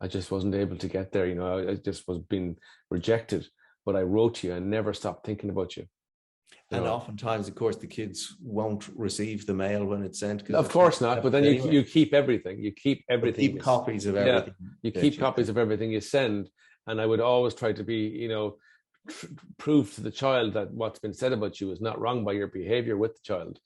I just wasn't able to get there. I just was being rejected, but I wrote to you. I never stopped thinking about you." And oftentimes, of course, the kids won't receive the mail when it's sent. Of course not. But then you keep everything. You keep everything. You keep copies of everything. Yeah, you keep copies of everything you send. And I would always try to be, prove to the child that what's been said about you is not wrong by your behavior with the child.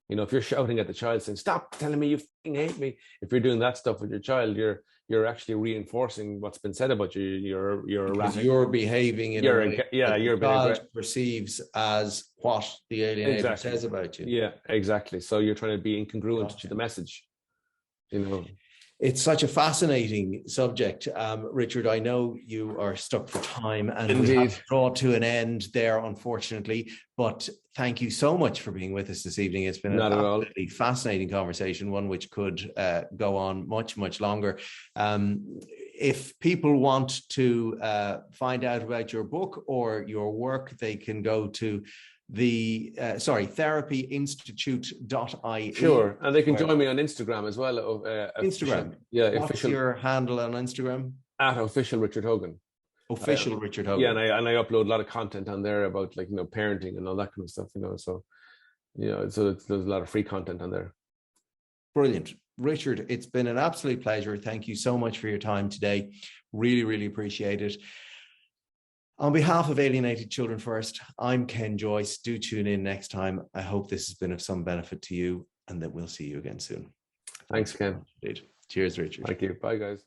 If you're shouting at the child saying, "Stop telling me you fucking hate me," if you're doing that stuff with your child, you're actually reinforcing what's been said about you. You're behaving in a way the child perceives as what the alienator says about you. Yeah, exactly. So you're trying to be incongruent to the message. It's such a fascinating subject, Richard. I know you are stuck for time and Indeed. We have to draw to an end there, unfortunately. But thank you so much for being with us this evening. It's been an absolutely fascinating conversation, one which could go on much, much longer. If people want to find out about your book or your work, they can go to the therapyinstitute.ie. Sure, and they can join me on Instagram as well. Instagram. What's official, your handle on Instagram? At official Richard Hogan. Official Richard Hogan. Yeah, and I upload a lot of content on there about parenting and all that kind of stuff. So there's a lot of free content on there. Brilliant. Richard, it's been an absolute pleasure. Thank you so much for your time today. Really, really appreciate it. On behalf of Alienated Children First, I'm Kenn Joyce. Do tune in next time. I hope this has been of some benefit to you and that we'll see you again soon. Thanks, Ken. Cheers, Richard. Thank you. Bye, guys.